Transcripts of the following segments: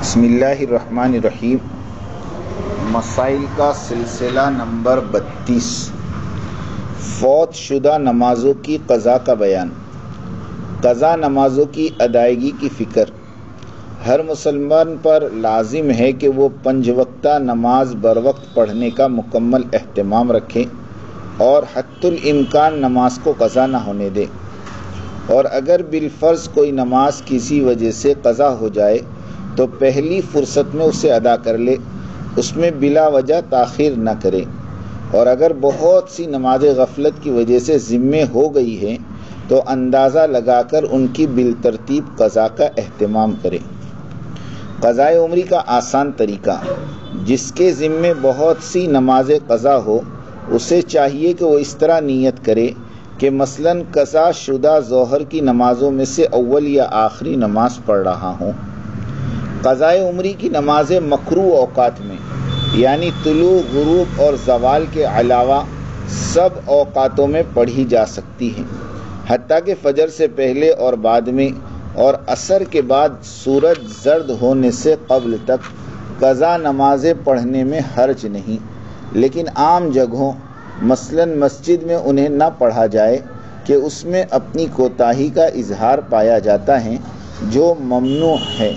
بسم اللہ الرحمن الرحیم۔ مسائل کا سلسلہ نمبر 32، فوت شدہ نمازوں کی قضا کا بیان۔ قضا نمازوں کی ادائیگی کی فکر ہر مسلمان پر لازم ہے کہ وہ 5 وقتہ نماز بروقت پڑھنے کا مکمل اہتمام رکھے اور حتی الامکان نماز کو قضا نہ ہونے دے، اور اگر بالفرض کوئی نماز کسی وجہ سے قضا ہو جائے تو پہلی فرصت میں اسے ادا کر لے، اس میں بلا وجہ تاخیر نہ کرے، اور اگر بہت سی نماز غفلت کی وجہ سے ذمے ہو گئی ہیں تو اندازہ لگا کر ان کی بالترتیب قضا کا اہتمام کرے۔ قضائے عمری کا آسان طریقہ: جس کے ذمے بہت سی نماز قضا ہو اسے چاہیے کہ وہ اس طرح نیت کرے کہ مثلاً قضا شدہ ظہر کی نمازوں میں سے اول یا آخری نماز پڑھ رہا ہوں۔ قضائے عمری کی نمازیں مکروہ اوقات میں یعنی طلوع، غروب اور زوال کے علاوہ سب اوقاتوں میں پڑھی جا سکتی ہیں، حتیٰ کہ فجر سے پہلے اور بعد میں، اور عصر کے بعد سورج زرد ہونے سے قبل تک قضا نمازیں پڑھنے میں حرج نہیں، لیکن عام جگہوں مثلاً مسجد میں انہیں نہ پڑھا جائے کہ اس میں اپنی کوتاہی کا اظہار پایا جاتا ہے جو ممنوع ہے۔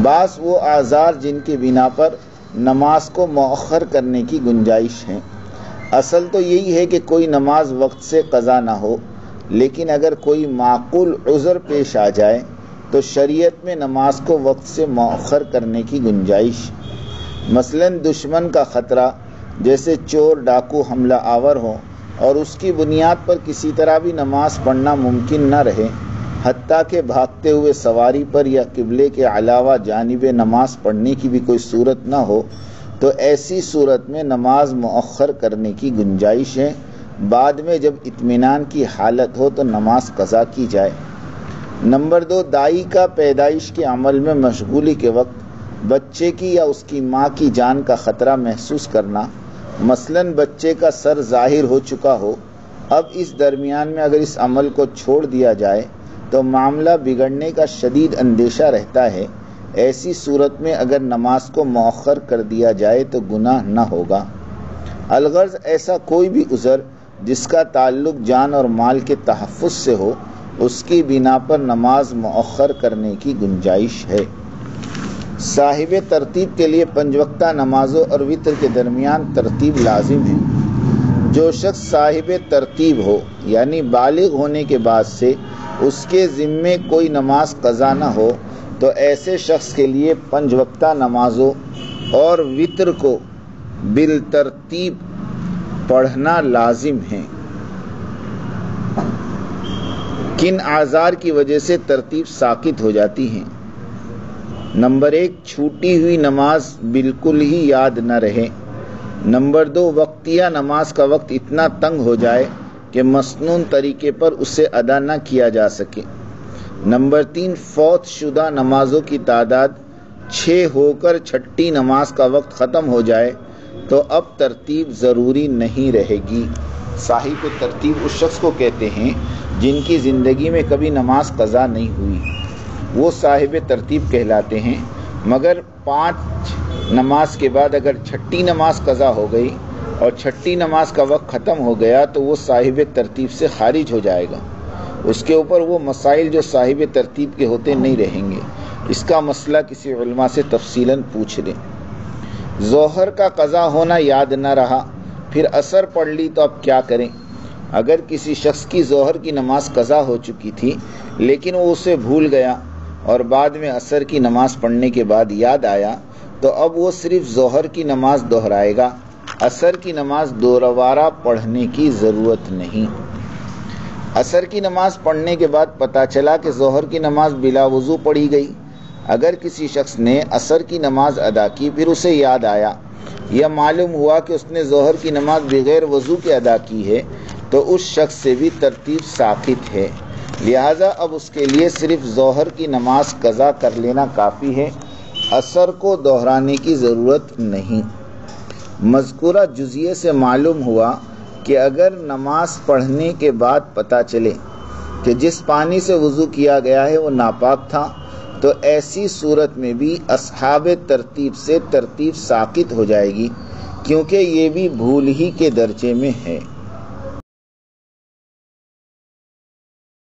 بعض وہ اعذار جن کی بنا پر نماز کو مؤخر کرنے کی گنجائش ہے۔ اصل تو یہی ہے کہ کوئی نماز وقت سے قضا نہ ہو، لیکن اگر کوئی معقول عذر پیش آ جائے تو شریعت میں نماز کو وقت سے مؤخر کرنے کی گنجائش، مثلاً دشمن کا خطرہ جیسے چور، ڈاکو حملہ آور ہو اور اس کی بنیاد پر کسی طرح بھی نماز پڑھنا ممکن نہ رہے، حتیٰ کہ بھاگتے ہوئے سواری پر یا قبلے کے علاوہ جانب نماز پڑھنے کی بھی کوئی صورت نہ ہو، تو ایسی صورت میں نماز مؤخر کرنے کی گنجائش ہے۔ بعد میں جب اطمینان کی حالت ہو تو نماز قضا کی جائے۔ نمبر 2، دائی کا پیدائش کے عمل میں مشغولی کے وقت بچے کی یا اس کی ماں کی جان کا خطرہ محسوس کرنا، مثلاً بچے کا سر ظاہر ہو چکا ہو، اب اس درمیان میں اگر اس عمل کو چھوڑ دیا جائے تو معاملہ بگڑنے کا شدید اندیشہ رہتا ہے۔ ایسی صورت میں اگر نماز کو مؤخر کر دیا جائے تو گناہ نہ ہوگا۔ الغرض ایسا کوئی بھی عذر جس کا تعلق جان اور مال کے تحفظ سے ہو، اس کی بنا پر نماز مؤخر کرنے کی گنجائش ہے۔ صاحب ترتیب کے لیے 5 وقتہ نمازوں اور وتر کے درمیان ترتیب لازم ہے۔ جو شخص صاحب ترتیب ہو یعنی بالغ ہونے کے بعد سے اس کے ذمے کوئی نماز قضا نہ ہو تو ایسے شخص کے لیے 5 وقتہ نمازوں اور وتر کو بالترتیب پڑھنا لازم ہے۔ کن اعذار کی وجہ سے ترتیب ساقط ہو جاتی ہے؟ نمبر 1، چھوٹی ہوئی نماز بالکل ہی یاد نہ رہے۔ نمبر 2، وقتیہ نماز کا وقت اتنا تنگ ہو جائے کہ مسنون طریقے پر اسے ادا نہ کیا جا سکے۔ نمبر 3، فوت شدہ نمازوں کی تعداد 6 ہو کر چھٹی نماز کا وقت ختم ہو جائے تو اب ترتیب ضروری نہیں رہے گی۔ صاحب ترتیب اس شخص کو کہتے ہیں جن کی زندگی میں کبھی نماز قضا نہیں ہوئی، وہ صاحب ترتیب کہلاتے ہیں، مگر 5 نماز کے بعد اگر چھٹی نماز قضا ہو گئی اور چھٹی نماز کا وقت ختم ہو گیا تو وہ صاحب ترتیب سے خارج ہو جائے گا۔ اس کے اوپر وہ مسائل جو صاحب ترتیب کے ہوتے نہیں رہیں گے۔ اس کا مسئلہ کسی علماء سے تفصیلاً پوچھ لیں۔ ظہر کا قضا ہونا یاد نہ رہا، پھر عصر پڑھ لی تو اب کیا کریں؟ اگر کسی شخص کی ظہر کی نماز قضا ہو چکی تھی لیکن وہ اسے بھول گیا اور بعد میں عصر کی نماز پڑھنے کے بعد یاد آیا تو اب وہ صرف ظہر کی نماز دہرائے گا، عصر کی نماز دوبارہ پڑھنے کی ضرورت نہیں۔ عصر کی نماز پڑھنے کے بعد پتہ چلا کہ ظہر کی نماز بلا وضو پڑھی گئی۔ اگر کسی شخص نے عصر کی نماز ادا کی، پھر اسے یاد آیا یا معلوم ہوا کہ اس نے ظہر کی نماز بغیر وضو کے ادا کی ہے تو اس شخص سے بھی ترتیب ساقط ہے، لہٰذا اب اس کے لیے صرف ظہر کی نماز قضا کر لینا کافی ہے، عصر کو دہرانے کی ضرورت نہیں۔ مذکورہ جزئیے سے معلوم ہوا کہ اگر نماز پڑھنے کے بعد پتہ چلے کہ جس پانی سے وضو کیا گیا ہے وہ ناپاک تھا تو ایسی صورت میں بھی اصحاب ترتیب سے ترتیب ساقط ہو جائے گی، کیونکہ یہ بھی بھول ہی کے درجے میں ہے۔